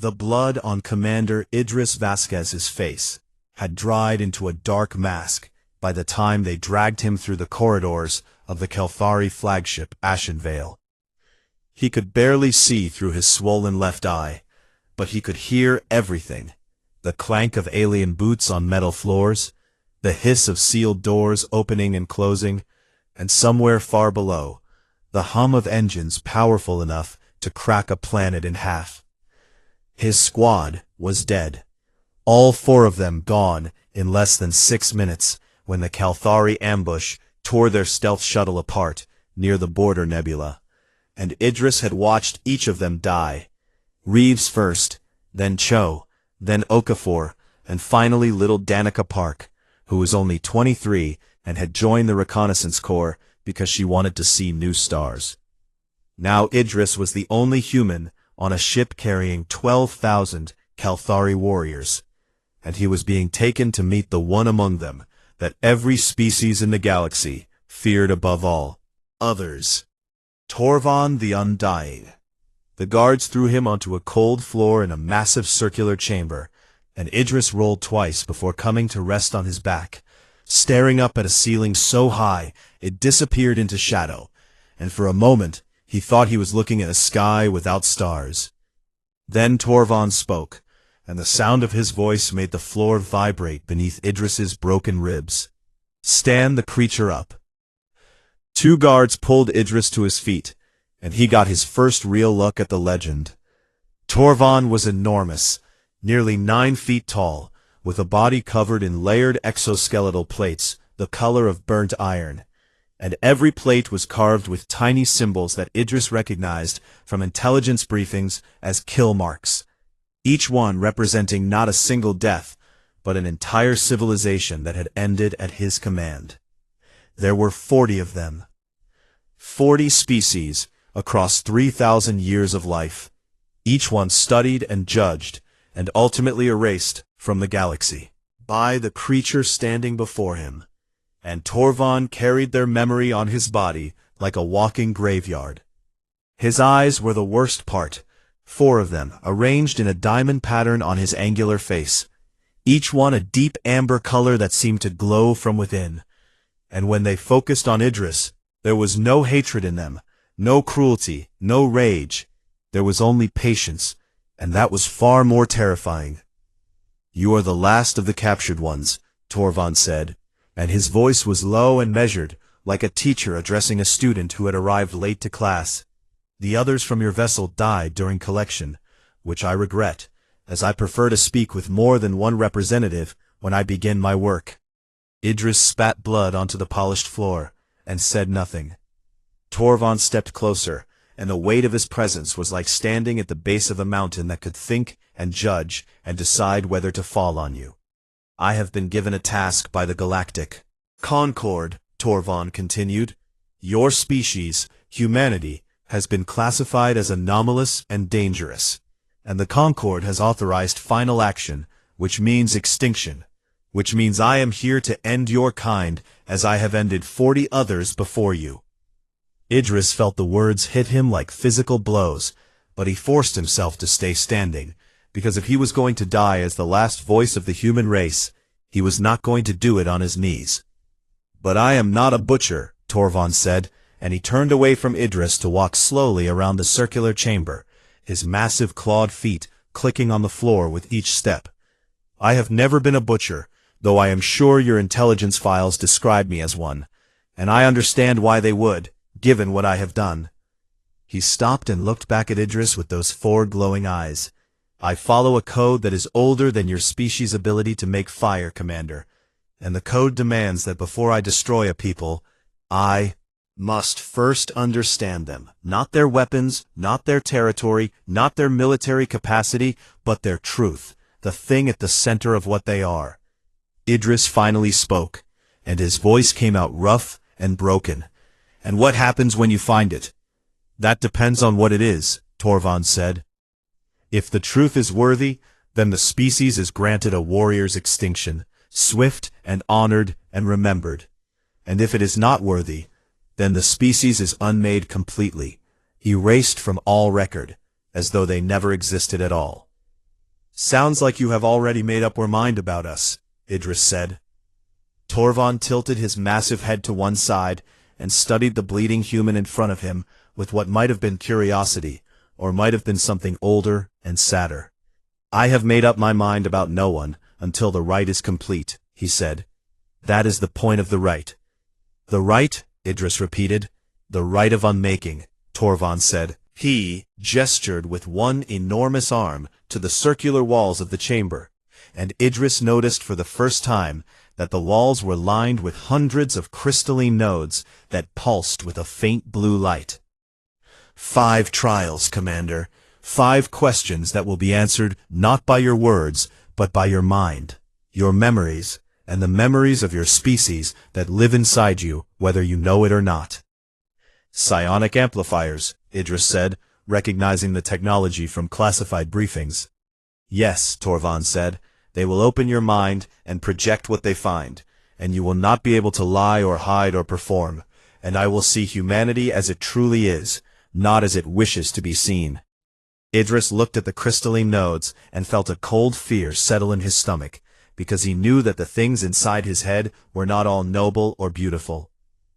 The blood on Commander Idris Vasquez's face had dried into a dark mask by the time they dragged him through the corridors of the Kelthari flagship Ashenvale. He could barely see through his swollen left eye, but he could hear everything: the clank of alien boots on metal floors, the hiss of sealed doors opening and closing, and somewhere far below, the hum of engines powerful enough to crack a planet in half. His squad was dead, all 4 of them gone in less than 6 minutes when the Kelthari ambush tore their stealth shuttle apart near the border nebula, and Idris had watched each of them die. Reeves first, then Cho, then Okafor, and finally little Danica Park, who was only 23 and had joined the reconnaissance corps because she wanted to see new stars. Now Idris was the only human on a ship carrying 12,000 Kelthari warriors, and he was being taken to meet the one among them that every species in the galaxy feared above all others: Torvon the Undying. The guards threw him onto a cold floor in a massive circular chamber, and Idris rolled twice before coming to rest on his back, staring up at a ceiling so high it disappeared into shadow, and for a moment he thought he was looking at a sky without stars. Then Torvon spoke, and the sound of his voice made the floor vibrate beneath Idris's broken ribs. "Stand the creature up." 2 guards pulled Idris to his feet, and he got his first real look at the legend. Torvon was enormous, nearly 9 feet tall, with a body covered in layered exoskeletal plates the color of burnt iron, and every plate was carved with tiny symbols that Idris recognized from intelligence briefings as kill marks, each one representing not a single death, but an entire civilization that had ended at his command. There were 40 of them. 40 species across 3,000 years of life, each one studied and judged, and ultimately erased from the galaxy by the creature standing before him, and Torvon carried their memory on his body like a walking graveyard. His eyes were the worst part, 4 of them arranged in a diamond pattern on his angular face, each one a deep amber color that seemed to glow from within, and when they focused on Idris, there was no hatred in them, no cruelty, no rage. There was only patience, and that was far more terrifying. "You are the last of the captured ones," Torvon said, and his voice was low and measured, like a teacher addressing a student who had arrived late to class. "The others from your vessel died during collection, which I regret, as I prefer to speak with more than one representative when I begin my work." Idris spat blood onto the polished floor, and said nothing. Torvon stepped closer, and the weight of his presence was like standing at the base of a mountain that could think and judge and decide whether to fall on you. "I have been given a task by the Galactic Concord," Torvon continued. "Your species, humanity, has been classified as anomalous and dangerous, and the Concord has authorized final action, which means extinction, which means I am here to end your kind as I have ended 40 others before you." Idris felt the words hit him like physical blows, but he forced himself to stay standing, because if he was going to die as the last voice of the human race, he was not going to do it on his knees. "But I am not a butcher," Torvon said, and he turned away from Idris to walk slowly around the circular chamber, his massive clawed feet clicking on the floor with each step. "I have never been a butcher, though I am sure your intelligence files describe me as one, and I understand why they would, given what I have done." He stopped and looked back at Idris with those 4 glowing eyes. "I follow a code that is older than your species' ability to make fire, Commander, and the code demands that before I destroy a people, I must first understand them, not their weapons, not their territory, not their military capacity, but their truth, the thing at the center of what they are." Idris finally spoke, and his voice came out rough and broken. "And what happens when you find it?" "That depends on what it is," Torvon said. "If the truth is worthy, then the species is granted a warrior's extinction, swift and honored and remembered. And if it is not worthy, then the species is unmade completely, erased from all record, as though they never existed at all." Sounds like you have already made up your mind about us, Idris said. Torvald tilted his massive head to one side and studied the bleeding human in front of him with what might have been curiosity, or might have been something older and sadder. I have made up my mind about no one until the rite is complete, he said. That is the point of the rite. The rite, Idris repeated. The rite of unmaking, Torvald said. He gestured with one enormous arm to the circular walls of the chamber, and Idris noticed for the first time that the walls were lined with hundreds of crystalline nodes that pulsed with a faint blue light. 5 trials, Commander. 5 questions that will be answered not by your words, but by your mind, your memories, and the memories of your species that live inside you, whether you know it or not. Psionic amplifiers, Idris said, recognizing the technology from classified briefings. Yes, Torvald said, they will open your mind and project what they find, and you will not be able to lie or hide or perform, and I will see humanity as it truly is, not as it wishes to be seen. Idris looked at the crystalline nodes and felt a cold fear settle in his stomach, because he knew that the things inside his head were not all noble or beautiful.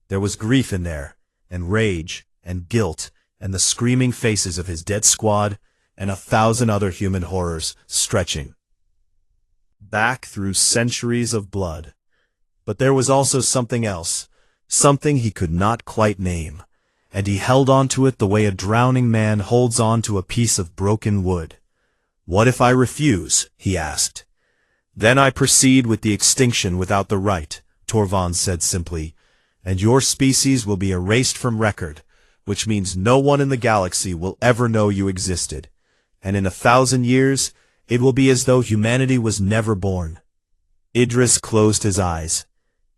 There was grief in there, and rage, and guilt, and the screaming faces of his dead squad, and 1,000 other human horrors stretching back through centuries of blood. But there was also something else, something he could not quite name, and he held on to it the way a drowning man holds on to a piece of broken wood. What if I refuse? He asked. Then I proceed with the extinction without the rite, Torvald said simply, and your species will be erased from record, which means no one in the galaxy will ever know you existed, and in 1,000 years, it will be as though humanity was never born. Idris closed his eyes.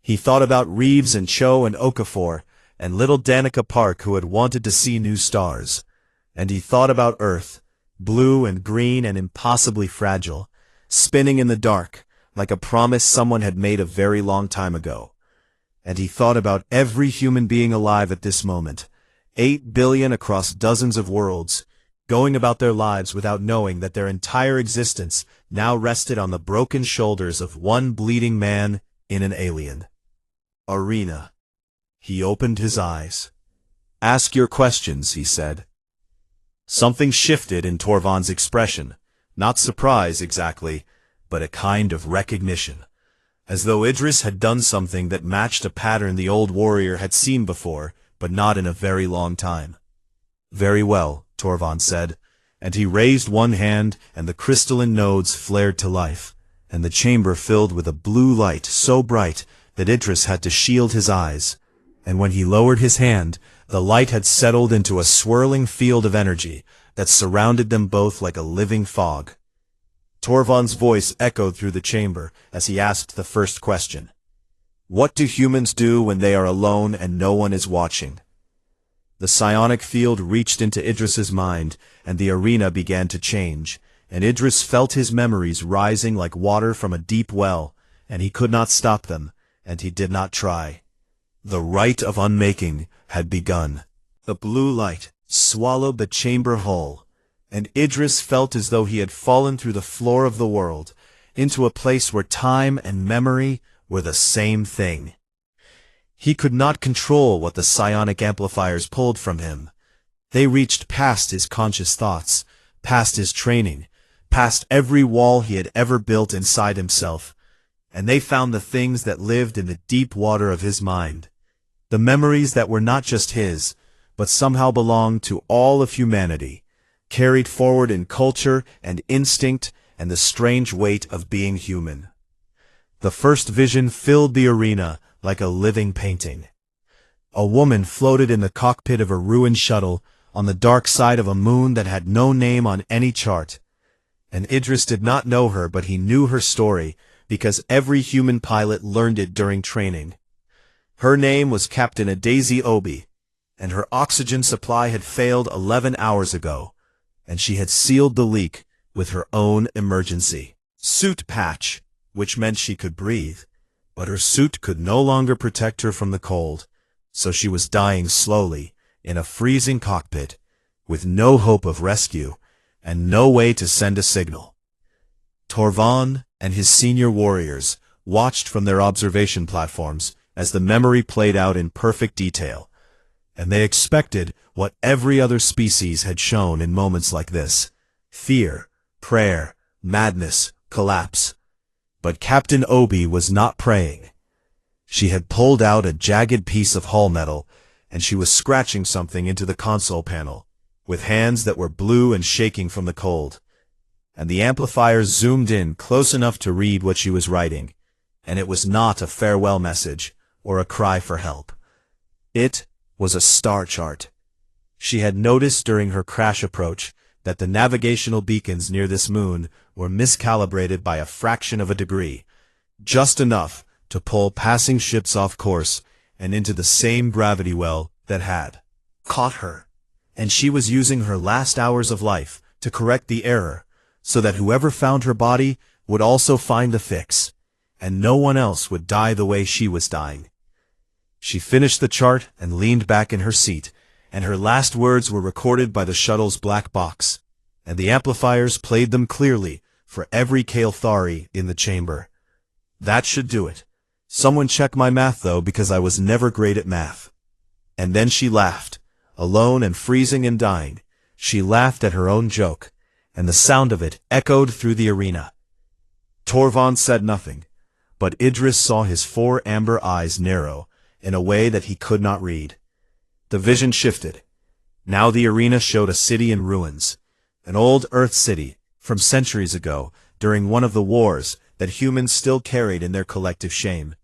He thought about Reeves and Cho and Okafor, and little Danica Park who had wanted to see new stars. And he thought about Earth, blue and green and impossibly fragile, spinning in the dark, like a promise someone had made a very long time ago. And he thought about every human being alive at this moment, 8 billion across dozens of worlds, going about their lives without knowing that their entire existence now rested on the broken shoulders of one bleeding man in an alien arena. He opened his eyes. Ask your questions, he said. Something shifted in Torvald's expression, not surprise exactly, but a kind of recognition, as though Idris had done something that matched a pattern the old warrior had seen before, but not in a very long time. Very well, Torvald said, and he raised one hand, and the crystalline nodes flared to life, and the chamber filled with a blue light so bright that Idris had to shield his eyes, and when he lowered his hand, the light had settled into a swirling field of energy that surrounded them both like a living fog. Torvald's voice echoed through the chamber as he asked the first question. What do humans do when they are alone and no one is watching? The psionic field reached into Idris's mind, and the arena began to change, and Idris felt his memories rising like water from a deep well, and he could not stop them, and he did not try. The rite of unmaking had begun. The blue light swallowed the chamber whole, and Idris felt as though he had fallen through the floor of the world, into a place where time and memory were the same thing. He could not control what the psionic amplifiers pulled from him. They reached past his conscious thoughts, past his training, past every wall he had ever built inside himself, and they found the things that lived in the deep water of his mind. The memories that were not just his, but somehow belonged to all of humanity, carried forward in culture and instinct and the strange weight of being human. The first vision filled the arena like a living painting. A woman floated in the cockpit of a ruined shuttle on the dark side of a moon that had no name on any chart. And Idris did not know her, but he knew her story because every human pilot learned it during training. Her name was Captain Daisy Obi, and her oxygen supply had failed 11 hours ago, and she had sealed the leak with her own emergency suit patch, which meant she could breathe, but her suit could no longer protect her from the cold, so she was dying slowly in a freezing cockpit, with no hope of rescue and no way to send a signal. Torvan and his senior warriors watched from their observation platforms as the memory played out in perfect detail, and they expected what every other species had shown in moments like this: fear, prayer, madness, collapse. But Captain Obi was not praying. She had pulled out a jagged piece of hull metal, and she was scratching something into the console panel, with hands that were blue and shaking from the cold. And the amplifiers zoomed in close enough to read what she was writing, and it was not a farewell message or a cry for help. It was a star chart. She had noticed during her crash approach that the navigational beacons near this moon were miscalibrated by a fraction of a degree, just enough to pull passing ships off course and into the same gravity well that had caught her. And she was using her last hours of life to correct the error, so that whoever found her body would also find the fix, and no one else would die the way she was dying. She finished the chart and leaned back in her seat, and her last words were recorded by the shuttle's black box, and the amplifiers played them clearly for every Kael'thari in the chamber. That should do it. Someone check my math, though, because I was never great at math. And then she laughed, alone and freezing and dying. She laughed at her own joke, and the sound of it echoed through the arena. Torvan said nothing, but Idris saw his 4 amber eyes narrow in a way that he could not read. The vision shifted. Now the arena showed a city in ruins, an old Earth city from centuries ago, during one of the wars that humans still carried in their collective shame.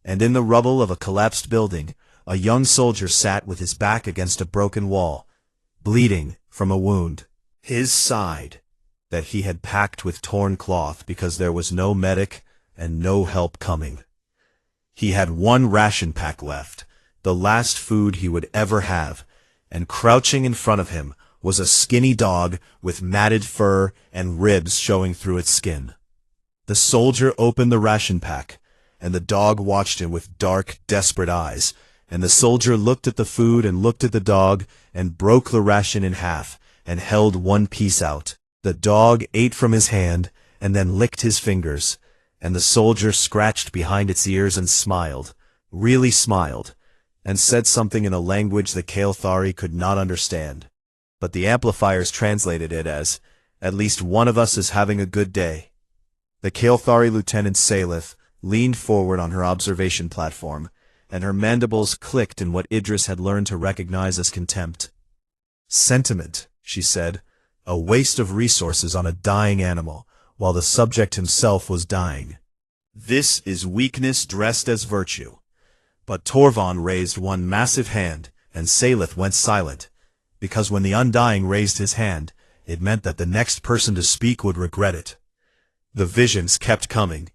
And in the rubble of a collapsed building, a young soldier sat with his back against a broken wall, bleeding from a wound. His side, that he had packed with torn cloth because there was no medic and no help coming. He had 1 ration pack left, the last food he would ever have, and crouching in front of him was a skinny dog with matted fur and ribs showing through its skin. The soldier opened the ration pack, and the dog watched him with dark, desperate eyes, and the soldier looked at the food and looked at the dog and broke the ration in half and held 1 piece out. The dog ate from his hand and then licked his fingers, and the soldier scratched behind its ears and smiled, really smiled, and said something in a language the Kael'thari could not understand. But the amplifiers translated it as, "At least one of us is having a good day." The Kael'thari Lieutenant Salith leaned forward on her observation platform, and her mandibles clicked in what Idris had learned to recognize as contempt. "Sentiment," she said, "a waste of resources on a dying animal, while the subject himself was dying. This is weakness dressed as virtue." But Torvan raised 1 massive hand, and Salith went silent, because when the Undying raised his hand, it meant that the next person to speak would regret it. The visions kept coming.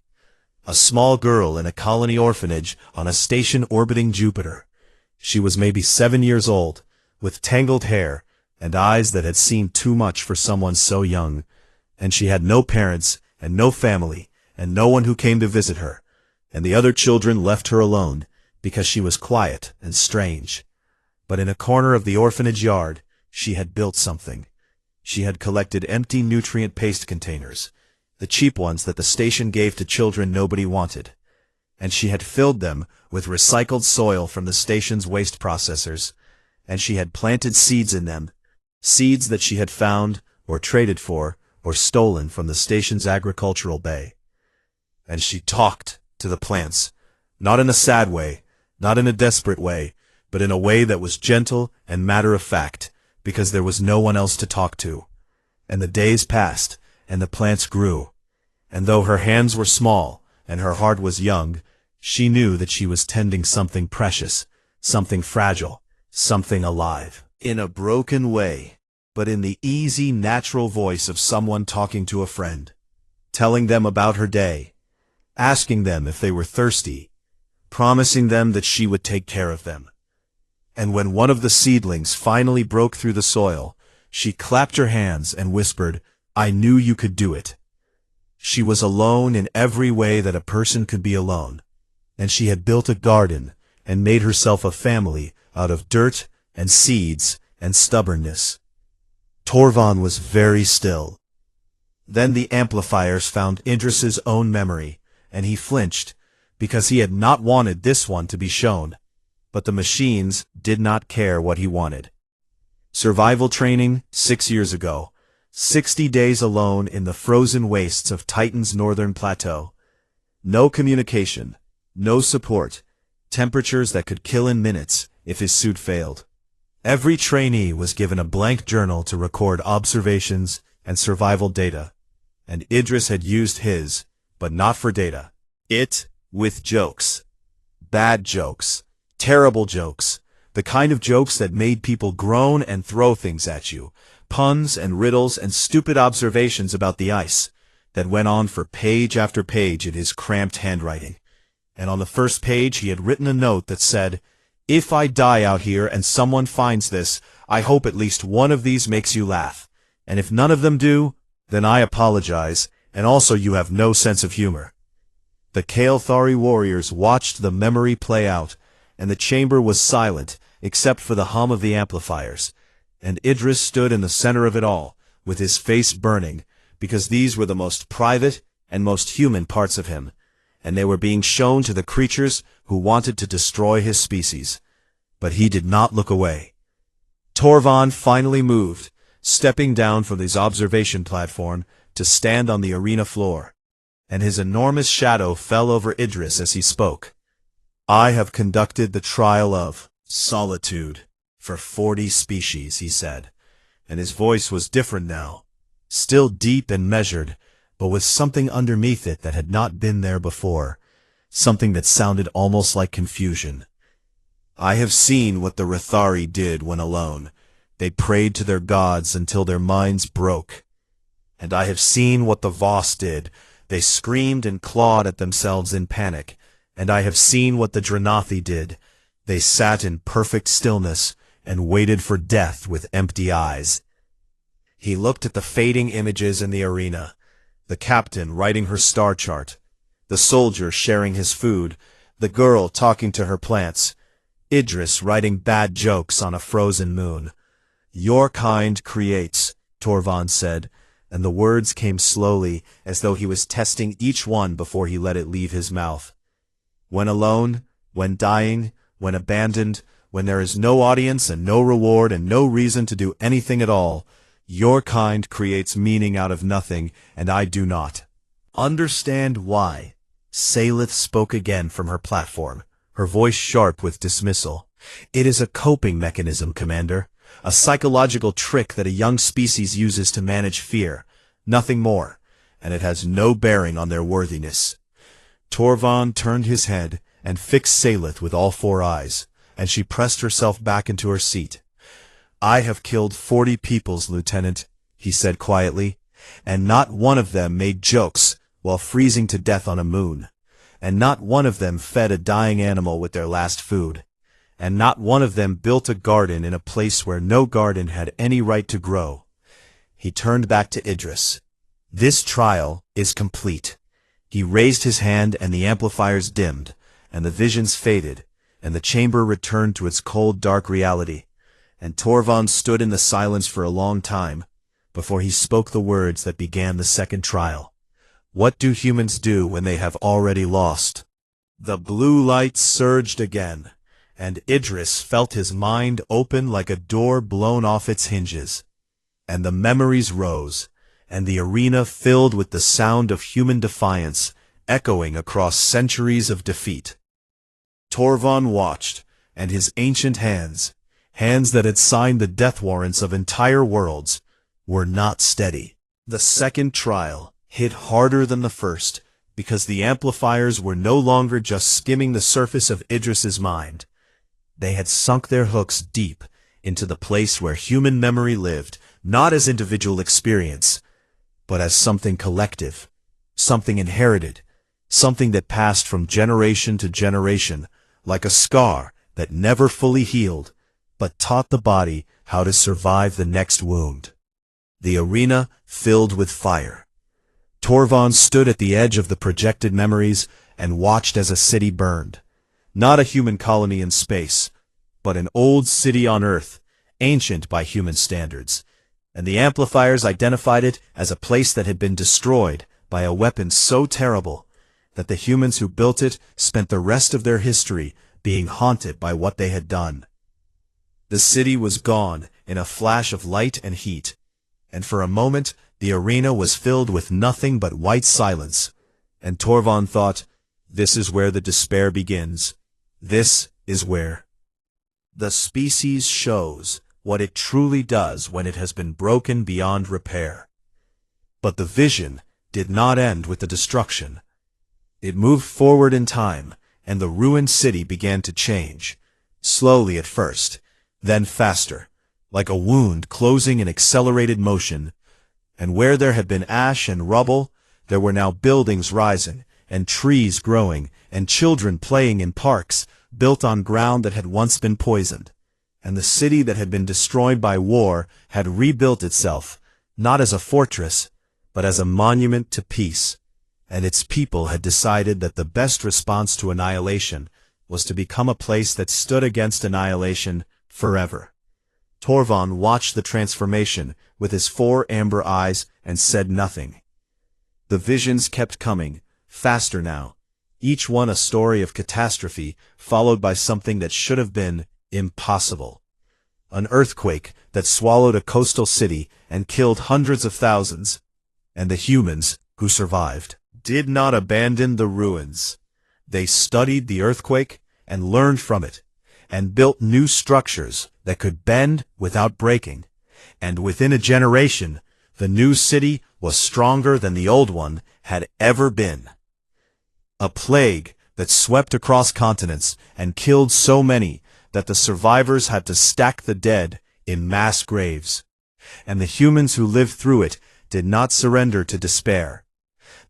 A small girl in a colony orphanage on a station orbiting Jupiter. She was maybe 7 years old, with tangled hair and eyes that had seen too much for someone so young, and she had no parents and no family and no one who came to visit her, and the other children left her alone because she was quiet and strange. But in a corner of the orphanage yard, she had built something. She had collected empty nutrient paste containers, the cheap ones that the station gave to children nobody wanted, and she had filled them with recycled soil from the station's waste processors, and she had planted seeds in them, seeds that she had found or traded for or stolen from the station's agricultural bay. And she talked to the plants, not in a sad way, not in a desperate way, but in a way that was gentle and matter-of-fact, because there was no one else to talk to. And the days passed, and the plants grew, and though her hands were small and her heart was young, she knew that she was tending something precious, something fragile, something alive, in a broken way, but in the easy, natural voice of someone talking to a friend, telling them about her day, asking them if they were thirsty, promising them that she would take care of them. And when one of the seedlings finally broke through the soil, she clapped her hands and whispered, "I knew you could do it." She was alone in every way that a person could be alone, and she had built a garden and made herself a family out of dirt and seeds and stubbornness. Torvan was very still. Then the amplifiers found Idris's own memory, and he flinched, because he had not wanted this one to be shown. But the machines did not care what he wanted. Survival training 6 years ago. 60 days alone in the frozen wastes of Titan's northern plateau. No communication, no support, temperatures that could kill in minutes if his suit failed. Every trainee was given a blank journal to record observations and survival data, and Idris had used his, but not for data. It with jokes. Bad jokes. Terrible jokes. The kind of jokes that made people groan and throw things at you. Puns and riddles and stupid observations about the ice that went on for page after page in his cramped handwriting. And on the first page he had written a note that said, "If I die out here and someone finds this, I hope at least one of these makes you laugh. And if none of them do, then I apologize, and also you have no sense of humor." The Kalethari warriors watched the memory play out, and the chamber was silent except for the hum of the amplifiers, and Idris stood in the center of it all, with his face burning, because these were the most private and most human parts of him, and they were being shown to the creatures who wanted to destroy his species. But he did not look away. Torvon finally moved, stepping down from his observation platform to stand on the arena floor, and his enormous shadow fell over Idris as he spoke. "I have conducted the trial of solitude for 40 species," he said, and his voice was different now, still deep and measured, but with something underneath it that had not been there before, something that sounded almost like confusion. "I have seen what the Rethari did when alone. They prayed to their gods until their minds broke. And I have seen what the Voss did. They screamed and clawed at themselves in panic. And I have seen what the Dranathi did. They sat in perfect stillness and waited for death with empty eyes." He looked at the fading images in the arena, the captain writing her star chart, the soldier sharing his food, the girl talking to her plants, Idris writing bad jokes on a frozen moon. "Your kind creates," Torvon said, and the words came slowly, as though he was testing each one before he let it leave his mouth. "When alone, when dying, when abandoned, when there is no audience and no reward and no reason to do anything at all, your kind creates meaning out of nothing, and I do not understand why." Salith spoke again from her platform, her voice sharp with dismissal. "It is a coping mechanism, Commander. A psychological trick that a young species uses to manage fear. Nothing more. And it has no bearing on their worthiness." Torvon turned his head and fixed Salith with all 4 eyes, and she pressed herself back into her seat. "I have killed 40 peoples, Lieutenant," he said quietly, "and not one of them made jokes while freezing to death on a moon. And not one of them fed a dying animal with their last food. And not one of them built a garden in a place where no garden had any right to grow." He turned back to Idris. "This trial is complete." He raised his hand and the amplifiers dimmed, and the visions faded, and the chamber returned to its cold, dark reality. And Torvon stood in the silence for a long time, before he spoke the words that began the second trial. "What do humans do when they have already lost?" The blue light surged again, and Idris felt his mind open like a door blown off its hinges. And the memories rose, and the arena filled with the sound of human defiance, echoing across centuries of defeat. Torvon watched, and his ancient hands, hands that had signed the death warrants of entire worlds, were not steady. The second trial hit harder than the first, because the amplifiers were no longer just skimming the surface of Idris's mind. They had sunk their hooks deep into the place where human memory lived, not as individual experience, but as something collective, something inherited, something that passed from generation to generation, like a scar that never fully healed, but taught the body how to survive the next wound. The arena filled with fire. Torvon stood at the edge of the projected memories and watched as a city burned. Not a human colony in space, but an old city on Earth, ancient by human standards. and the amplifiers identified it as a place that had been destroyed by a weapon so terrible that the humans who built it spent the rest of their history being haunted by what they had done. The city was gone in a flash of light and heat, and for a moment the arena was filled with nothing but white silence, and Torvald thought, this is where the despair begins. This is where the species shows what it truly does when it has been broken beyond repair. But the vision did not end with the destruction. It moved forward in time, and the ruined city began to change, slowly at first, then faster, like a wound closing in accelerated motion, and where there had been ash and rubble, there were now buildings rising, and trees growing, and children playing in parks built on ground that had once been poisoned. And the city that had been destroyed by war had rebuilt itself, not as a fortress, but as a monument to peace. And its people had decided that the best response to annihilation was to become a place that stood against annihilation forever. Torvald watched the transformation with his 4 amber eyes and said nothing. The visions kept coming, faster now, each one a story of catastrophe followed by something that should have been impossible. An earthquake that swallowed a coastal city and killed hundreds of thousands, and the humans who survived did not abandon the ruins. They studied the earthquake and learned from it, and built new structures that could bend without breaking. And within a generation, the new city was stronger than the old one had ever been. A plague that swept across continents and killed so many that the survivors had to stack the dead in mass graves. And the humans who lived through it did not surrender to despair.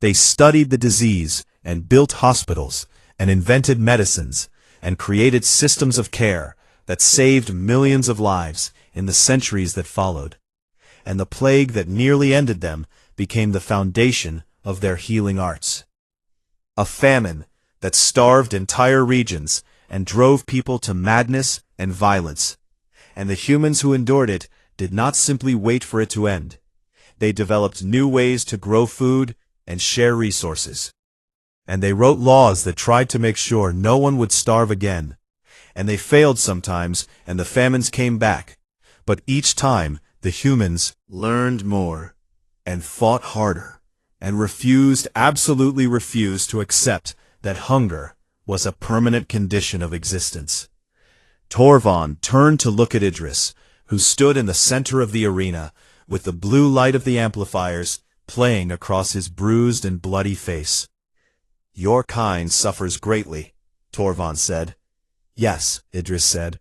They studied the disease and built hospitals and invented medicines and created systems of care that saved millions of lives in the centuries that followed. And the plague that nearly ended them became the foundation of their healing arts. A famine that starved entire regions and drove people to madness and violence. And the humans who endured it did not simply wait for it to end. They developed new ways to grow food and share resources. And they wrote laws that tried to make sure no one would starve again. And they failed sometimes, and the famines came back. But each time, the humans learned more, and fought harder, and absolutely refused to accept that hunger was a permanent condition of existence. Torvald turned to look at Idris, who stood in the center of the arena, with the blue light of the amplifiers playing across his bruised and bloody face. "Your kind suffers greatly," Torvald said. "Yes," Idris said.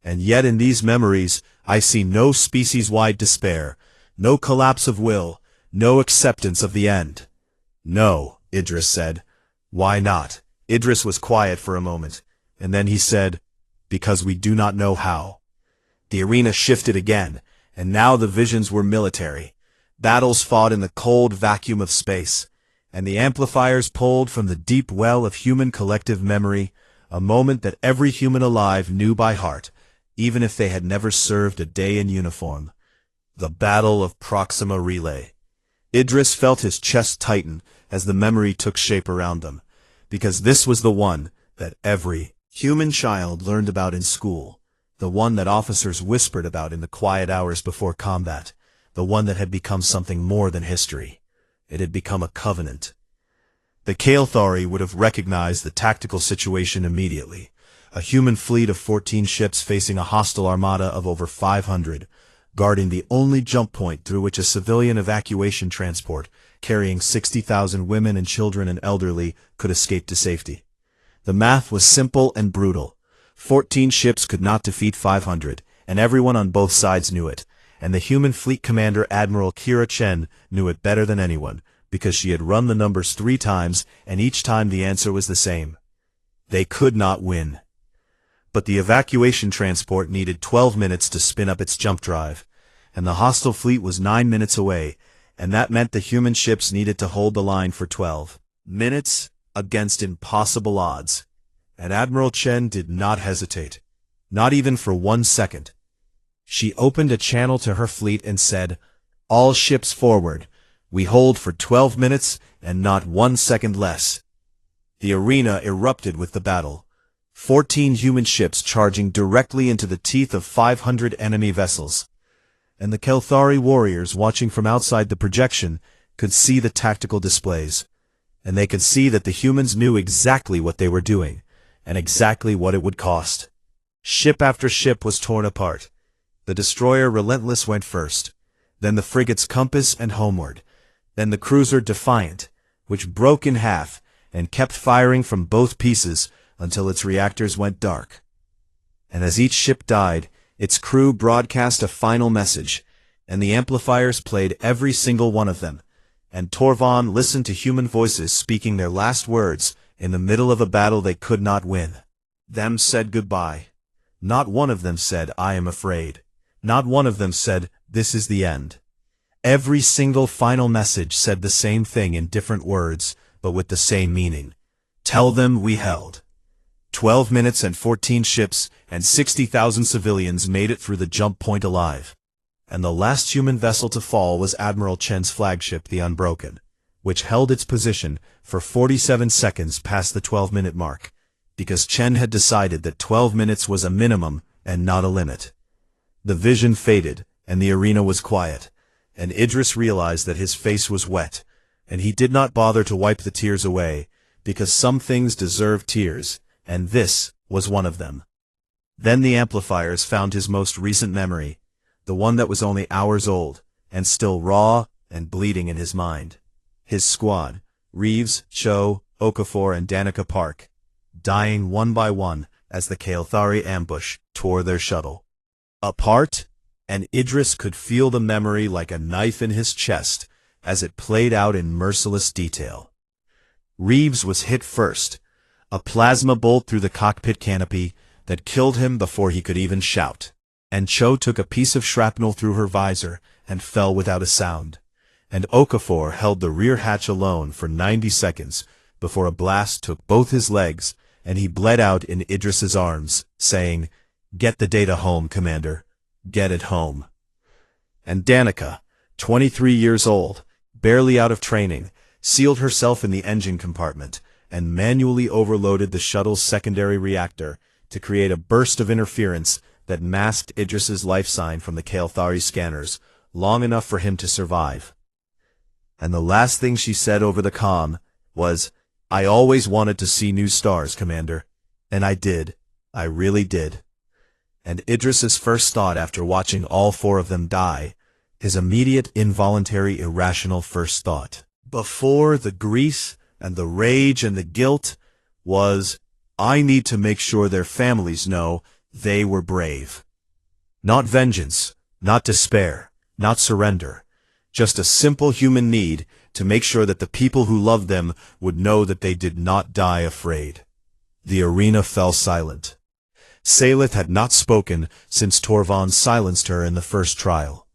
"And yet in these memories I see no species-wide despair, no collapse of will, no acceptance of the end." "No," Idris said. "Why not?" Idris was quiet for a moment, and then he said, "Because we do not know how." The arena shifted again, and now the visions were military. Battles fought in the cold vacuum of space, and the amplifiers pulled from the deep well of human collective memory, a moment that every human alive knew by heart, even if they had never served a day in uniform. The Battle of Proxima Relay. Idris felt his chest tighten as the memory took shape around them, because this was the one that every human child learned about in school, the one that officers whispered about in the quiet hours before combat, the one that had become something more than history. It had become a covenant. The Kalethari would have recognized the tactical situation immediately. A human fleet of 14 ships facing a hostile armada of over 500, guarding the only jump point through which a civilian evacuation transport carrying 60,000 women and children and elderly could escape to safety. The math was simple and brutal. 14 ships could not defeat 500, and everyone on both sides knew it, and the human fleet commander Admiral Kira Chen knew it better than anyone, because she had run the numbers 3 times, and each time the answer was the same. They could not win. But the evacuation transport needed 12 minutes to spin up its jump drive, and the hostile fleet was 9 minutes away, and that meant the human ships needed to hold the line for 12 minutes against impossible odds. And Admiral Chen did not hesitate, not even for 1 second. She opened a channel to her fleet and said, "All ships forward. We hold for 12 minutes and not 1 second less." The arena erupted with the battle. 14 human ships charging directly into the teeth of 500 enemy vessels. And the Kelthari warriors watching from outside the projection could see the tactical displays. And they could see that the humans knew exactly what they were doing, and exactly what it would cost. Ship after ship was torn apart. The destroyer Relentless went first, then the frigates Compass and Homeward, then the cruiser Defiant, which broke in half and kept firing from both pieces until its reactors went dark. And as each ship died, its crew broadcast a final message, and the amplifiers played every single one of them, and Torvald listened to human voices speaking their last words in the middle of a battle they could not win. Them said goodbye. Not one of them said, "I am afraid." Not one of them said, "This is the end." Every single final message said the same thing in different words, but with the same meaning. Tell them we held. 12 minutes and 14 ships and 60,000 civilians made it through the jump point alive. And the last human vessel to fall was Admiral Chen's flagship, the Unbroken, which held its position for 47 seconds past the 12-minute mark, because Chen had decided that 12 minutes was a minimum and not a limit. The vision faded, and the arena was quiet, and Idris realized that his face was wet, and he did not bother to wipe the tears away, because some things deserve tears, and this was one of them. Then the amplifiers found his most recent memory, the one that was only hours old, and still raw and bleeding in his mind. His squad, Reeves, Cho, Okafor, and Danica Park, dying one by one as the Kelthari ambush tore their shuttle apart, and Idris could feel the memory like a knife in his chest as it played out in merciless detail. Reeves was hit first, a plasma bolt through the cockpit canopy that killed him before he could even shout, and Cho took a piece of shrapnel through her visor and fell without a sound, and Okafor held the rear hatch alone for 90 seconds before a blast took both his legs and he bled out in Idris's arms, saying, "Get the data home, Commander. Get it home." And Danica, 23 years old, barely out of training, sealed herself in the engine compartment and manually overloaded the shuttle's secondary reactor to create a burst of interference that masked Idris's life sign from the Kelthari scanners long enough for him to survive. And the last thing she said over the comm was, "I always wanted to see new stars, Commander. And I did. I really did." And Idris's first thought after watching all 4 of them die, his immediate, involuntary, irrational first thought, before the grease and the rage and the guilt, was, "I need to make sure their families know they were brave." Not vengeance, not despair, not surrender, just a simple human need to make sure that the people who loved them would know that they did not die afraid. The arena fell silent. Salith had not spoken since Torvald silenced her in the first trial,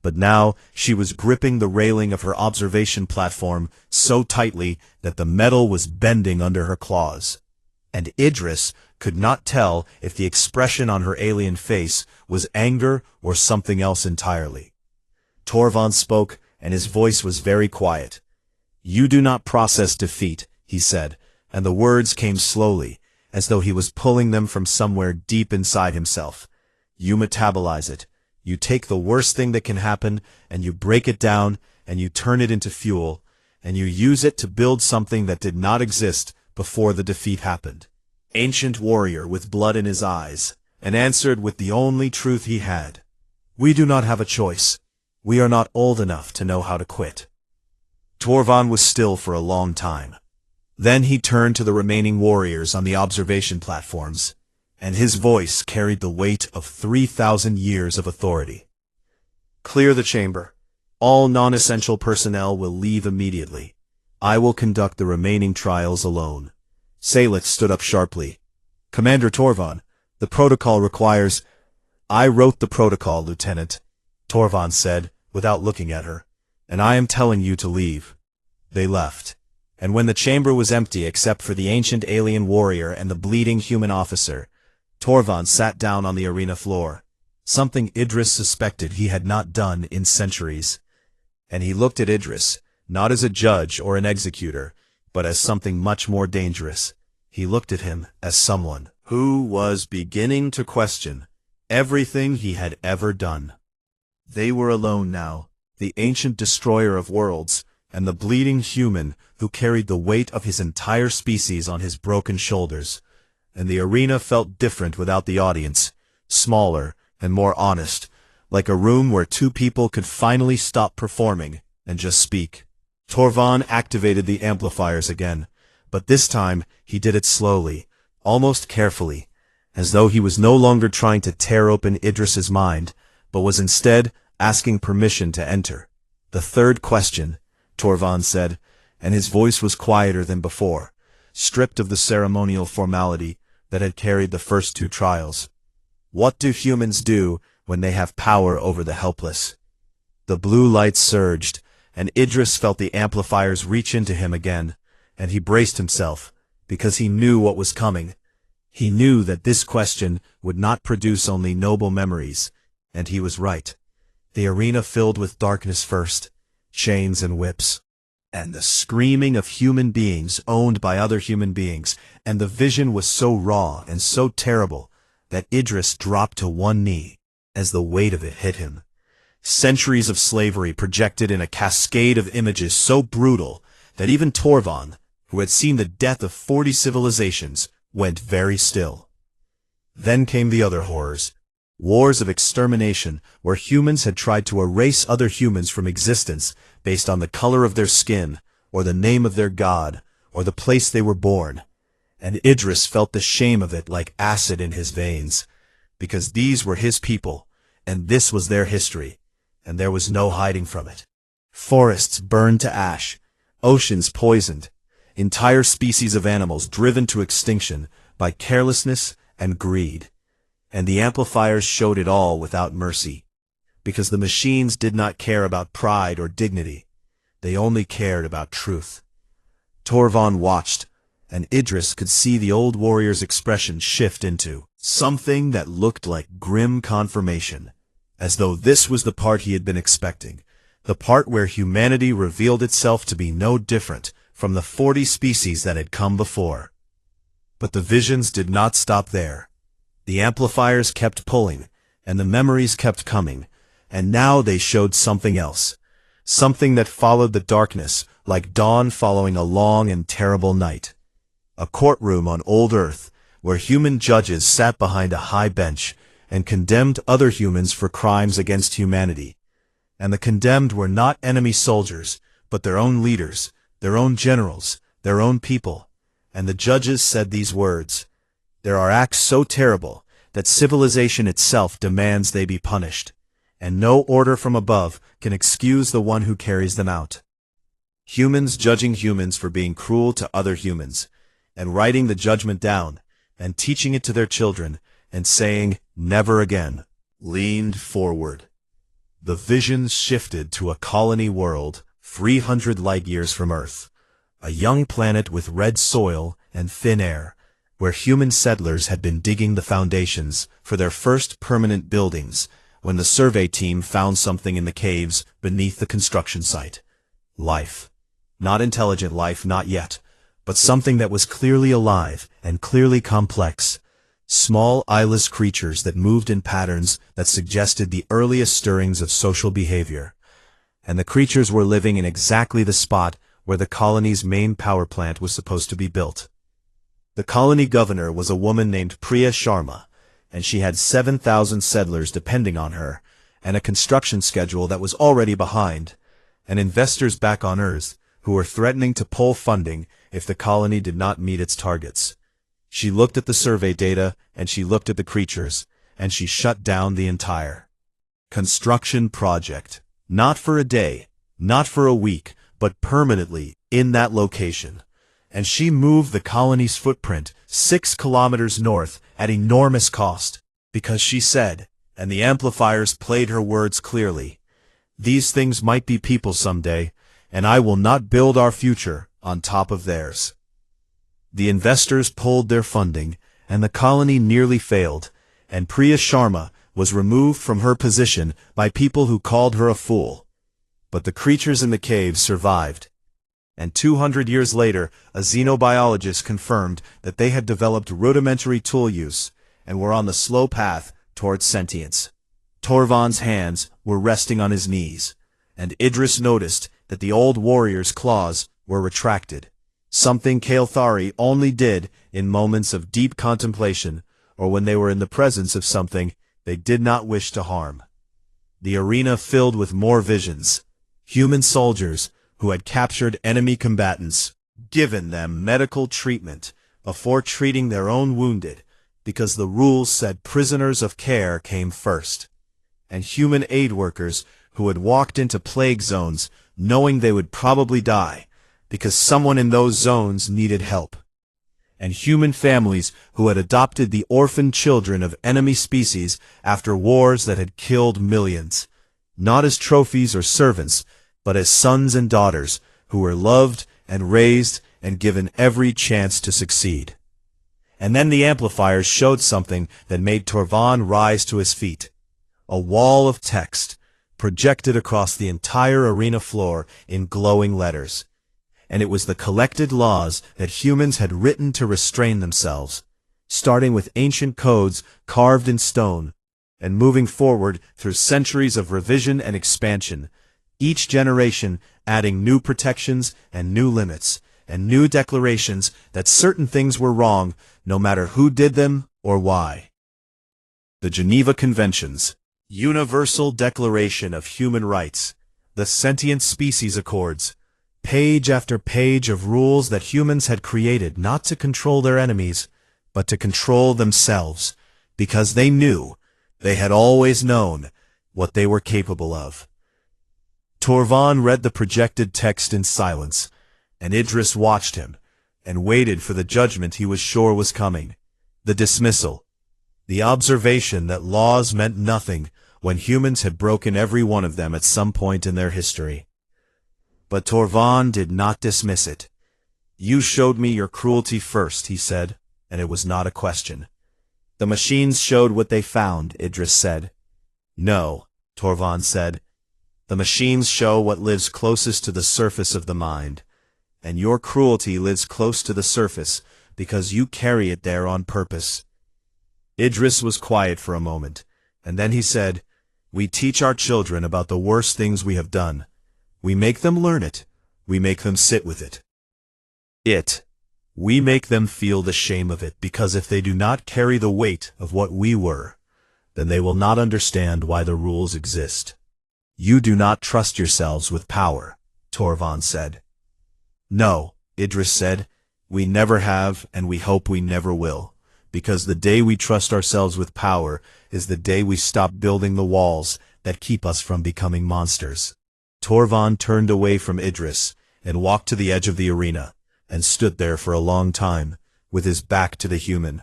but now she was gripping the railing of her observation platform so tightly that the metal was bending under her claws, and Idris could not tell if the expression on her alien face was anger or something else entirely. Torvald spoke, and his voice was very quiet. "You do not process defeat," he said, and the words came slowly, as though he was pulling them from somewhere deep inside himself. "You metabolize it. You take the worst thing that can happen, and you break it down, and you turn it into fuel, and you use it to build something that did not exist before the defeat happened." Ancient warrior with blood in his eyes, and answered with the only truth he had. "We do not have a choice. We are not old enough to know how to quit." Torvald was still for a long time. Then he turned to the remaining warriors on the observation platforms, and his voice carried the weight of 3,000 years of authority. "Clear the chamber. All non-essential personnel will leave immediately. I will conduct the remaining trials alone." Salith stood up sharply. "Commander Torvald, the protocol requires—" "I wrote the protocol, Lieutenant," Torvald said, without looking at her, "and I am telling you to leave." They left. And when the chamber was empty except for the ancient alien warrior and the bleeding human officer, Torvald sat down on the arena floor. something Idris suspected he had not done in centuries. And he looked at Idris, not as a judge or an executor, but as something much more dangerous. He looked at him as someone who was beginning to question everything he had ever done. They were alone now, the ancient destroyer of worlds, and the bleeding human who carried the weight of his entire species on his broken shoulders. And the arena felt different without the audience, smaller and more honest, like a room where two people could finally stop performing and just speak. Torvan activated the amplifiers again, but this time he did it slowly, almost carefully, as though he was no longer trying to tear open Idris's mind, but was instead asking permission to enter. "The third question," Torvan said, and his voice was quieter than before, stripped of the ceremonial formality that had carried the first two trials. "What do humans do when they have power over the helpless?" The blue light surged, and Idris felt the amplifiers reach into him again, and he braced himself, because he knew what was coming. He knew that this question would not produce only noble memories, and he was right. The arena filled with darkness first, chains and whips, and the screaming of human beings owned by other human beings, and the vision was so raw and so terrible that Idris dropped to one knee as the weight of it hit him. Centuries of slavery projected in a cascade of images so brutal that even Torvan, who had seen the death of 40 civilizations, went very still. Then came the other horrors. Wars of extermination where humans had tried to erase other humans from existence based on the color of their skin, or the name of their god, or the place they were born. And Idris felt the shame of it like acid in his veins, because these were his people, and this was their history, and there was no hiding from it. Forests burned to ash, oceans poisoned, entire species of animals driven to extinction by carelessness and greed. And the amplifiers showed it all without mercy, because the machines did not care about pride or dignity. They only cared about truth. Torvan watched, and Idris could see the old warrior's expression shift into something that looked like grim confirmation, as though this was the part he had been expecting, the part where humanity revealed itself to be no different from the 40 species that had come before. But the visions did not stop there. The amplifiers kept pulling, and the memories kept coming, and now they showed something else, something that followed the darkness like dawn following a long and terrible night. A courtroom on old Earth, where human judges sat behind a high bench and condemned other humans for crimes against humanity. And the condemned were not enemy soldiers, but their own leaders, their own generals, their own people. And the judges said these words: "There are acts so terrible that civilization itself demands they be punished, and no order from above can excuse the one who carries them out." Humans judging humans for being cruel to other humans, and writing the judgment down, and teaching it to their children, and saying, "Never again," leaned forward. The visions shifted to a colony world 300 light-years from Earth, a young planet with red soil and thin air, where human settlers had been digging the foundations for their first permanent buildings when the survey team found something in the caves beneath the construction site. Life. Not intelligent life, not yet, but something that was clearly alive and clearly complex. Small, eyeless creatures that moved in patterns that suggested the earliest stirrings of social behavior. And the creatures were living in exactly the spot where the colony's main power plant was supposed to be built. The colony governor was a woman named Priya Sharma, and she had 7,000 settlers depending on her, and a construction schedule that was already behind, and investors back on Earth who were threatening to pull funding if the colony did not meet its targets. She looked at the survey data, and she looked at the creatures, and she shut down the entire construction project. Not for a day, not for a week, but permanently in that location. And she moved the colony's footprint 6 kilometers north at enormous cost, because she said, and the amplifiers played her words clearly, "These things might be people someday, and I will not build our future on top of theirs." The investors pulled their funding, and the colony nearly failed, and Priya Sharma was removed from her position by people who called her a fool. But the creatures in the caves survived. And 200 years later, a xenobiologist confirmed that they had developed rudimentary tool use and were on the slow path towards sentience. Torvan's hands were resting on his knees, and Idris noticed that the old warrior's claws were retracted, something Kael'thari only did in moments of deep contemplation or when they were in the presence of something they did not wish to harm. The arena filled with more visions, human soldiers who had captured enemy combatants, given them medical treatment before treating their own wounded, because the rules said prisoners of care came first, and human aid workers who had walked into plague zones knowing they would probably die because someone in those zones needed help, and human families who had adopted the orphan children of enemy species after wars that had killed millions, not as trophies or servants, but as sons and daughters who were loved and raised and given every chance to succeed. And then the amplifiers showed something that made Torvan rise to his feet. A wall of text projected across the entire arena floor in glowing letters. And it was the collected laws that humans had written to restrain themselves, starting with ancient codes carved in stone, and moving forward through centuries of revision and expansion, each generation adding new protections and new limits, and new declarations that certain things were wrong no matter who did them or why. The Geneva Conventions, Universal Declaration of Human Rights, the Sentient Species Accords, page after page of rules that humans had created not to control their enemies, but to control themselves, because they knew, they had always known, what they were capable of. Torvan read the projected text in silence, and Idris watched him, and waited for the judgment he was sure was coming, the dismissal, the observation that laws meant nothing when humans had broken every one of them at some point in their history. But Torvan did not dismiss it. "You showed me your cruelty first," he said, and it was not a question. "The machines showed what they found," Idris said. "No," Torvan said. "The machines show what lives closest to the surface of the mind, and your cruelty lives close to the surface because you carry it there on purpose." Idris was quiet for a moment, and then he said, "We teach our children about the worst things we have done. We make them learn it. We make them sit with it. We make them feel the shame of it, because if they do not carry the weight of what we were, then they will not understand why the rules exist." "You do not trust yourselves with power," Torvan said. "No," Idris said, "we never have, and we hope we never will, because the day we trust ourselves with power is the day we stop building the walls that keep us from becoming monsters." Torvan turned away from Idris and walked to the edge of the arena, and stood there for a long time, with his back to the human.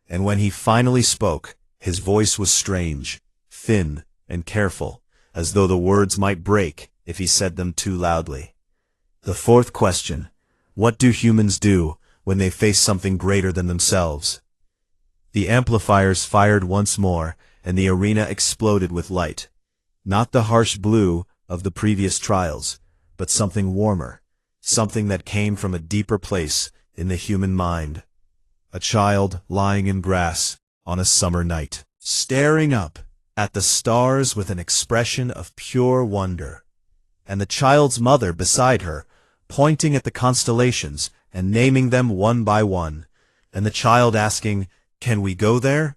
And when he finally spoke, his voice was strange, thin, and careful, as though the words might break if he said them too loudly. "The fourth question: what do humans do when they face something greater than themselves?" The amplifiers fired once more, and the arena exploded with light. Not the harsh blue of the previous trials, but something warmer, something that came from a deeper place in the human mind. A child lying in grass on a summer night, staring up at the stars with an expression of pure wonder, and the child's mother beside her, pointing at the constellations and naming them one by one, and the child asking, "Can we go there?"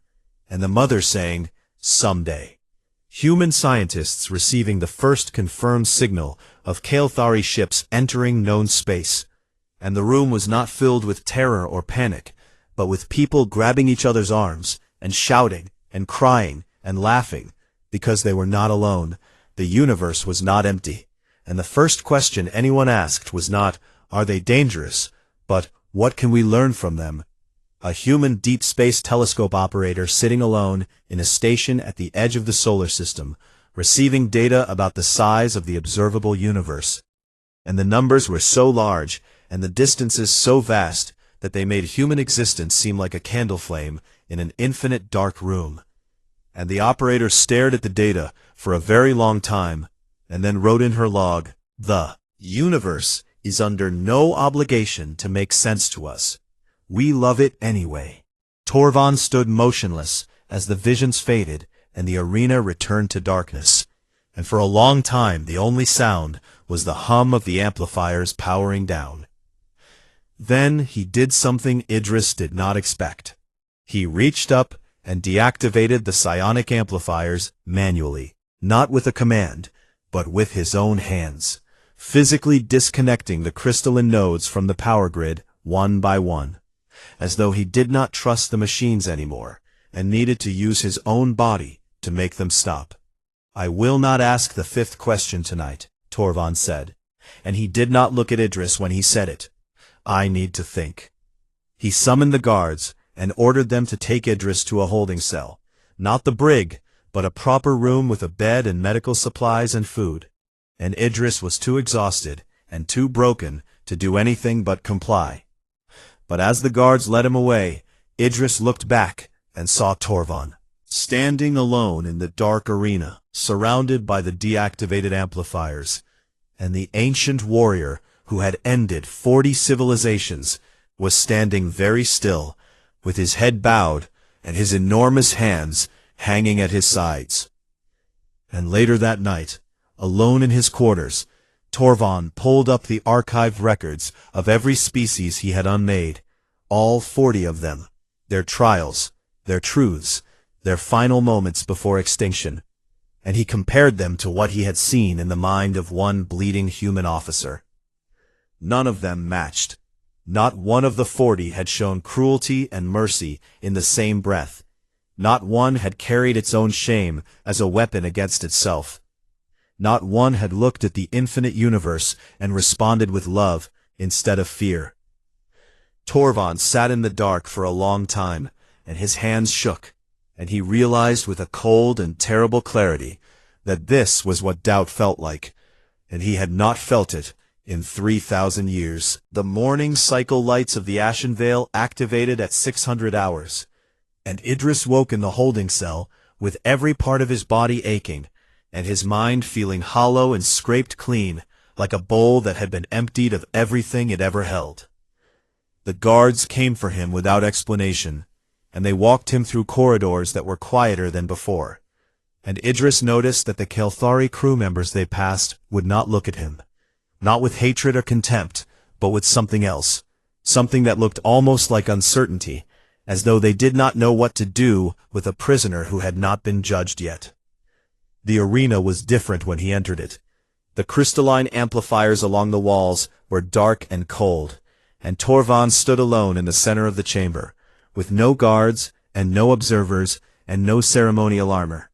and the mother saying, "Someday." Human scientists receiving the first confirmed signal of Kael'thari ships entering known space, and the room was not filled with terror or panic, but with people grabbing each other's arms, and shouting, and crying, and laughing, because they were not alone. The universe was not empty, and the first question anyone asked was not, "Are they dangerous?" but, "What can we learn from them?" A human deep space telescope operator sitting alone in a station at the edge of the solar system, receiving data about the size of the observable universe. And the numbers were so large, and the distances so vast, that they made human existence seem like a candle flame in an infinite dark room. And the operator stared at the data for a very long time, and then wrote in her log, "The universe is under no obligation to make sense to us. We love it anyway." Torvald stood motionless as the visions faded and the arena returned to darkness. And for a long time the only sound was the hum of the amplifiers powering down. Then he did something Idris did not expect. He reached up and deactivated the psionic amplifiers manually, not with a command, but with his own hands, physically disconnecting the crystalline nodes from the power grid one by one, as though he did not trust the machines anymore and needed to use his own body to make them stop. "I will not ask the fifth question tonight," Torvald said, and he did not look at Idris when he said it. "I need to think." He summoned the guards and ordered them to take Idris to a holding cell, not the brig, but a proper room with a bed and medical supplies and food. And Idris was too exhausted and too broken to do anything but comply. But as the guards led him away, Idris looked back and saw Torvald, standing alone in the dark arena, surrounded by the deactivated amplifiers, and the ancient warrior who had ended 40 civilizations was standing very still, with his head bowed and his enormous hands hanging at his sides. And later that night, alone in his quarters, Torvald pulled up the archived records of every species he had unmade, all 40 of them, their trials, their truths, their final moments before extinction, and he compared them to what he had seen in the mind of one bleeding human officer. None of them matched. Not one of the 40 had shown cruelty and mercy in the same breath. Not one had carried its own shame as a weapon against itself. Not one had looked at the infinite universe and responded with love instead of fear. Torvald sat in the dark for a long time, and his hands shook, and he realized with a cold and terrible clarity that this was what doubt felt like, and he had not felt it in 3,000 years. The morning cycle lights of the Ashen Veil activated at 600 hours, and Idris woke in the holding cell with every part of his body aching, and his mind feeling hollow and scraped clean, like a bowl that had been emptied of everything it ever held. The guards came for him without explanation, and they walked him through corridors that were quieter than before. And Idris noticed that the Kelthari crew members they passed would not look at him, not with hatred or contempt, but with something else, something that looked almost like uncertainty, as though they did not know what to do with a prisoner who had not been judged yet. The arena was different when he entered it. The crystalline amplifiers along the walls were dark and cold, and Torvald stood alone in the center of the chamber, with no guards and no observers and no ceremonial armor.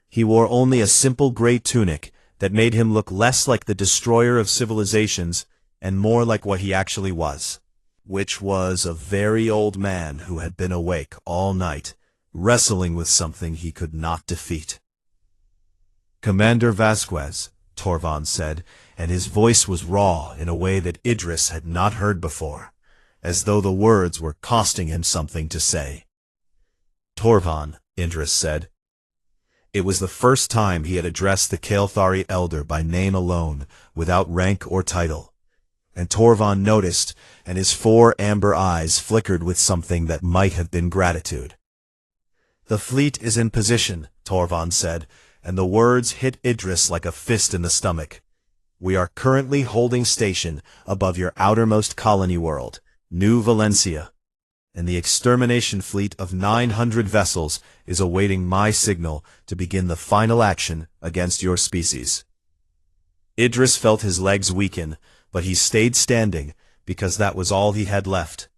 He wore only a simple gray tunic that made him look less like the destroyer of civilizations and more like what he actually was, which was a very old man who had been awake all night, wrestling with something he could not defeat. "Commander Vasquez," Torvald said, and his voice was raw in a way that Idris had not heard before, as though the words were costing him something to say. "Torvald," Idris said. It was the first time he had addressed the Kelthari elder by name alone, without rank or title. And Torvald noticed, and his 4 amber eyes flickered with something that might have been gratitude. "The fleet is in position," Torvald said, and the words hit Idris like a fist in the stomach. "We are currently holding station above your outermost colony world, New Valencia, and the extermination fleet of 900 vessels is awaiting my signal to begin the final action against your species." Idris felt his legs weaken, but he stayed standing because that was all he had left,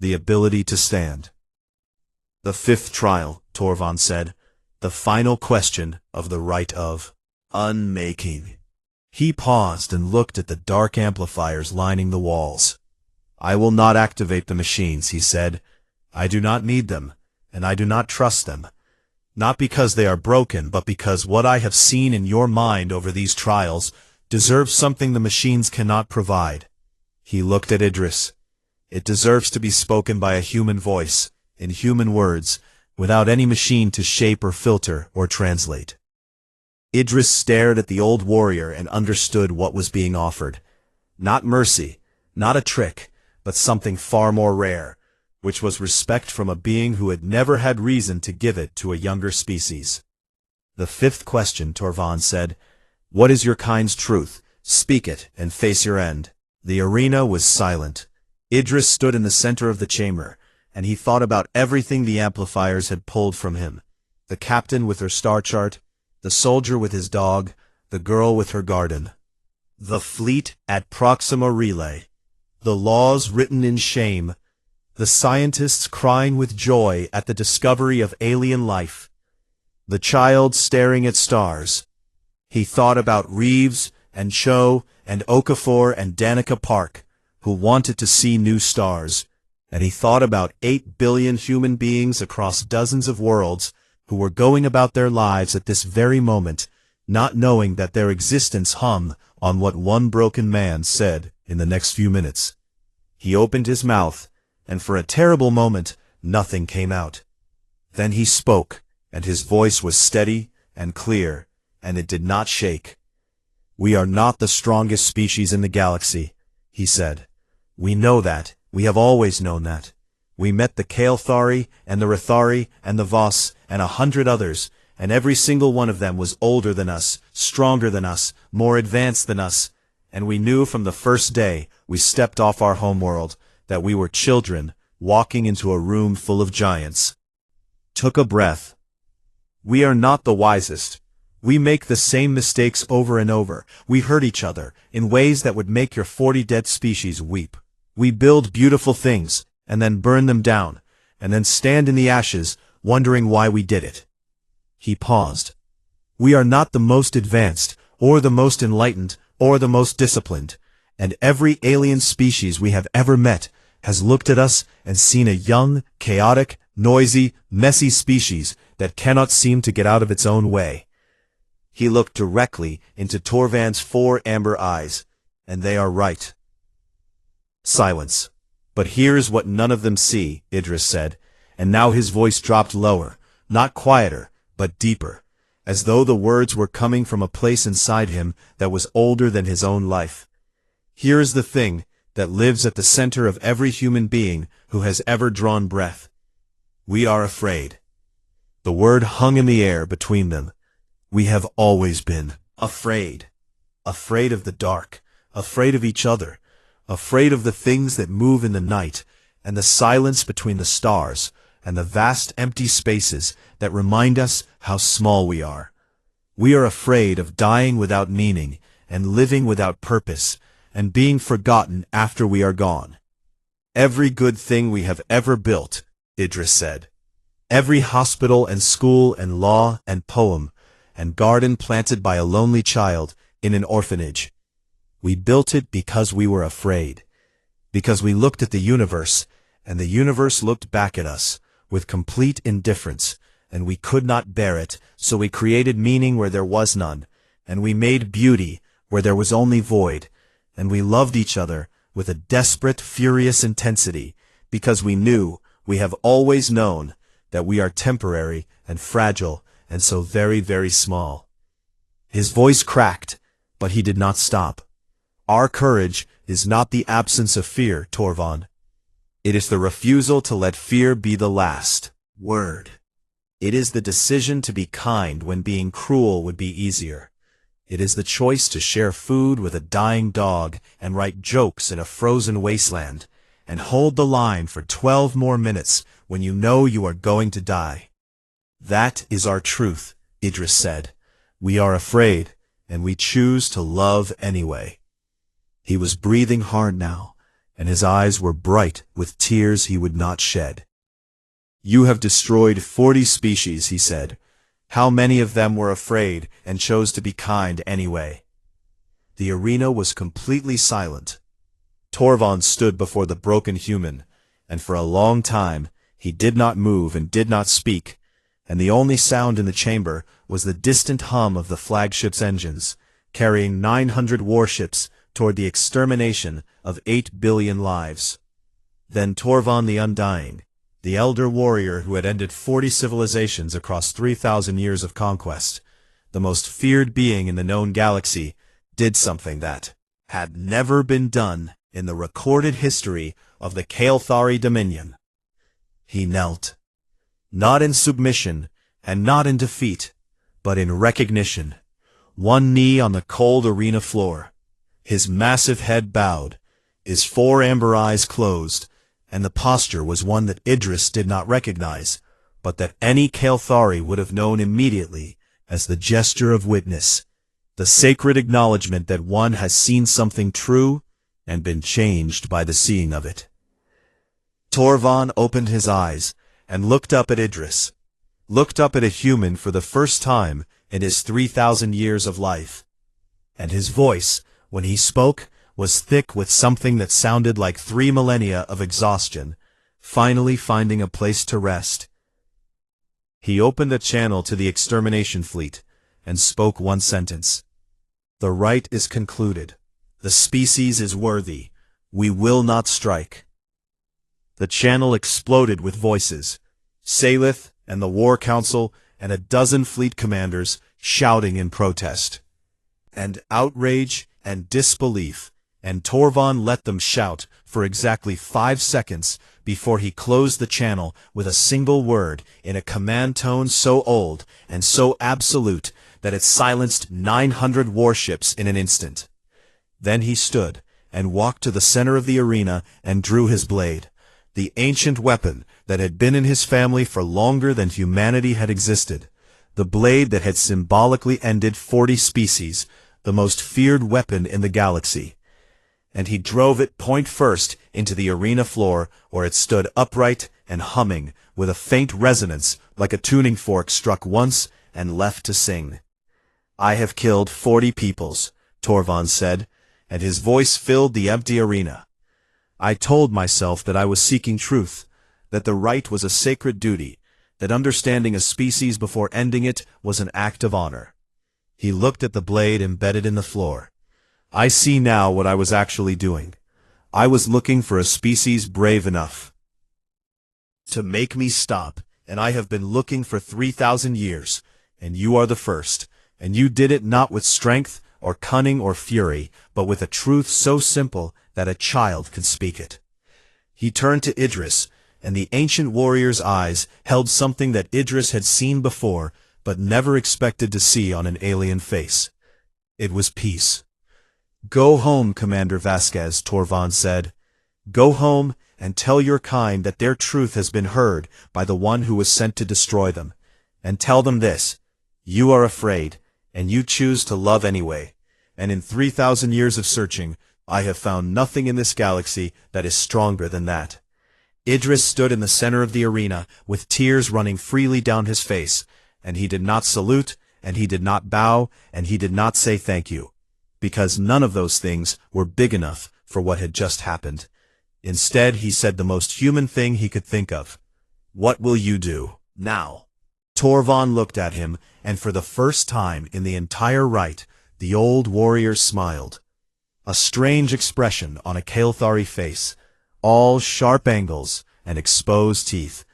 the ability to stand. "The 5th trial," Torvald said, "the final question of the rite of unmaking." He paused and looked at the dark amplifiers lining the walls. "I will not activate the machines," he said. "I do not need them, and I do not trust them. Not because they are broken, but because what I have seen in your mind over these trials deserves something the machines cannot provide." He looked at Idris. "It deserves to be spoken by a human voice, in human words, without any machine to shape or filter or translate. Idris stared at the old warrior and understood what was being offered. Not mercy, not a trick, but something far more rare, which was respect from a being who had never had reason to give it to a younger species. The fifth question, Torvald said. What is your kind's truth? Speak it, and face your end. The arena was silent. Idris stood in the center of the chamber, and he thought about everything the amplifiers had pulled from him. The captain with her star chart, the soldier with his dog, the girl with her garden. The fleet at Proxima Relay. The laws written in shame. The scientists crying with joy at the discovery of alien life. The child staring at stars. He thought about Reeves and Cho and Okafor and Danica Park, who wanted to see new stars. And he thought about 8 billion human beings across dozens of worlds who were going about their lives at this very moment, not knowing that their existence hung on what one broken man said in the next few minutes. He opened his mouth, and for a terrible moment, nothing came out. Then he spoke, and his voice was steady and clear, and it did not shake. We are not the strongest species in the galaxy, he said. We know that. We have always known that. We met the Kael'thari and the Rathari and the Voss and 100 others, and every single one of them was older than us, stronger than us, more advanced than us, and we knew from the first day we stepped off our homeworld that we were children walking into a room full of giants. Took a breath. We are not the wisest. We make the same mistakes over and over. We hurt each other in ways that would make your 40 dead species weep. We build beautiful things, and then burn them down, and then stand in the ashes, wondering why we did it. He paused. We are not the most advanced, or the most enlightened, or the most disciplined, and every alien species we have ever met has looked at us and seen a young, chaotic, noisy, messy species that cannot seem to get out of its own way. He looked directly into Torvald's 4 amber eyes, and they are right. Silence. But here's what none of them see, Idris said, and now his voice dropped lower, not quieter, but deeper, as though the words were coming from a place inside him that was older than his own life. Here is the thing that lives at the center of every human being who has ever drawn breath. We are afraid. The word hung in the air between them. We have always been afraid. Afraid of the dark, afraid of each other, afraid of the things that move in the night, and the silence between the stars, and the vast empty spaces that remind us how small we are. We are afraid of dying without meaning, and living without purpose, and being forgotten after we are gone. Every good thing we have ever built, Idris said. Every hospital and school and law and poem, and garden planted by a lonely child in an orphanage. We built it because we were afraid, because we looked at the universe, and the universe looked back at us with complete indifference, and we could not bear it, so we created meaning where there was none, and we made beauty where there was only void, and we loved each other with a desperate, furious intensity, because we knew, we have always known, that we are temporary and fragile and so very, very small. His voice cracked, but he did not stop. Our courage is not the absence of fear, Torvald. It is the refusal to let fear be the last word. It is the decision to be kind when being cruel would be easier. It is the choice to share food with a dying dog and write jokes in a frozen wasteland, and hold the line for 12 more minutes when you know you are going to die. That is our truth, Idris said. We are afraid, and we choose to love anyway. He was breathing hard now, and his eyes were bright with tears he would not shed. You have destroyed 40 species, he said. How many of them were afraid and chose to be kind anyway? The arena was completely silent. Torvald stood before the broken human, and for a long time he did not move and did not speak, and the only sound in the chamber was the distant hum of the flagship's engines, carrying 900 warships toward the extermination of 8 billion lives. Then Torvald the Undying, the elder warrior who had ended 40 civilizations across 3,000 years of conquest, the most feared being in the known galaxy, did something that had never been done in the recorded history of the Kael'thari Dominion. He knelt, not in submission and not in defeat, but in recognition, one knee on the cold arena floor, his massive head bowed, his four amber eyes closed, and the posture was one that Idris did not recognize, but that any Kael'thari would have known immediately as the gesture of witness, the sacred acknowledgement that one has seen something true and been changed by the seeing of it. Torvald opened his eyes and looked up at Idris, looked up at a human for the first time in his 3,000 years of life. And his voice, when he spoke, was thick with something that sounded like 3 millennia of exhaustion, finally finding a place to rest. He opened a channel to the extermination fleet and spoke one sentence. The rite is concluded. The species is worthy. We will not strike. The channel exploded with voices. Salith and the War Council and a dozen fleet commanders shouting in protest. And outrage and disbelief, and Torvald let them shout for exactly 5 seconds before he closed the channel with a single word in a command tone so old and so absolute that it silenced 900 warships in an instant. Then he stood and walked to the center of the arena and drew his blade, the ancient weapon that had been in his family for longer than humanity had existed, the blade that had symbolically ended 40 species, the most feared weapon in the galaxy. And he drove it point first into the arena floor, where it stood upright and humming with a faint resonance like a tuning fork struck once and left to sing. I have killed 40 peoples, Torvald said, and his voice filled the empty arena. I told myself that I was seeking truth, that the rite was a sacred duty, that understanding a species before ending it was an act of honor. He looked at the blade embedded in the floor. I see now what I was actually doing. I was looking for a species brave enough to make me stop, and I have been looking for 3,000 years, and you are the first, and you did it not with strength or cunning or fury, but with a truth so simple that a child could speak it. He turned to Idris, and the ancient warrior's eyes held something that Idris had seen before, but never expected to see on an alien face. It was peace. Go home, Commander Vasquez, Torvald said. Go home and tell your kind that their truth has been heard by the one who was sent to destroy them. And tell them this: you are afraid, and you choose to love anyway. And in 3,000 years of searching, I have found nothing in this galaxy that is stronger than that. Idris stood in the center of the arena, with tears running freely down his face, and he did not salute, and he did not bow, and he did not say thank you, because none of those things were big enough for what had just happened. Instead, he said the most human thing he could think of. What will you do now? Torvald looked at him, and for the first time in the entire rite, the old warrior smiled. A strange expression on a Kael'thari face, all sharp angles and exposed teeth,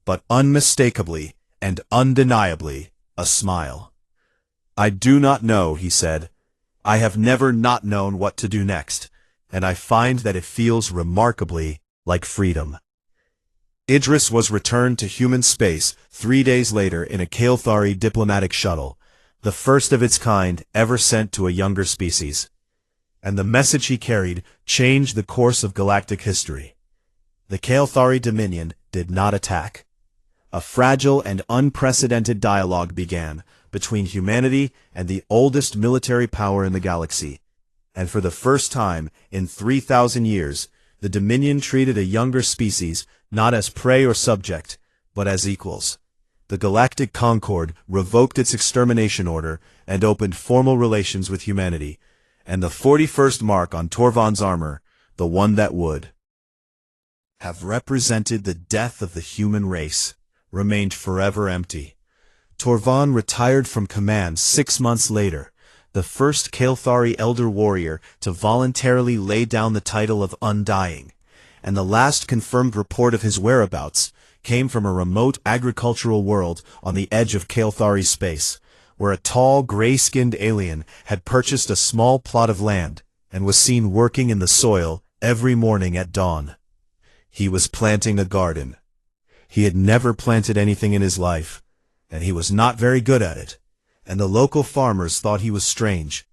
but unmistakably and undeniably a smile. I do not know, he said. I have never not known what to do next, and I find that it feels remarkably like freedom. Idris was returned to human space 3 days later in a Kael'thari diplomatic shuttle, the first of its kind ever sent to a younger species. And the message he carried changed the course of galactic history. The Kael'thari Dominion did not attack. A fragile and unprecedented dialogue began between humanity and the oldest military power in the galaxy. And for the first time in 3,000 years, the Dominion treated a younger species not as prey or subject, but as equals. The Galactic Concord revoked its extermination order and opened formal relations with humanity, and the 41st mark on Torvald's armor, the one that would have represented the death of the human race, remained forever empty. Torvald retired from command 6 months later, the first Kael'thari elder warrior to voluntarily lay down the title of Undying, and the last confirmed report of his whereabouts came from a remote agricultural world on the edge of Kalthari space, where a tall, gray-skinned alien had purchased a small plot of land and was seen working in the soil every morning at dawn. He was planting a garden. He had never planted anything in his life, and he was not very good at it, and the local farmers thought he was strange.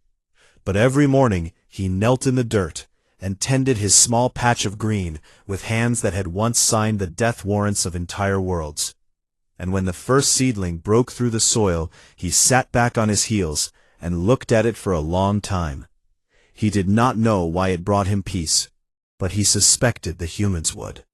But every morning he knelt in the dirt and tended his small patch of green with hands that had once signed the death warrants of entire worlds. And when the first seedling broke through the soil, he sat back on his heels and looked at it for a long time. He did not know why it brought him peace, but he suspected the humans would.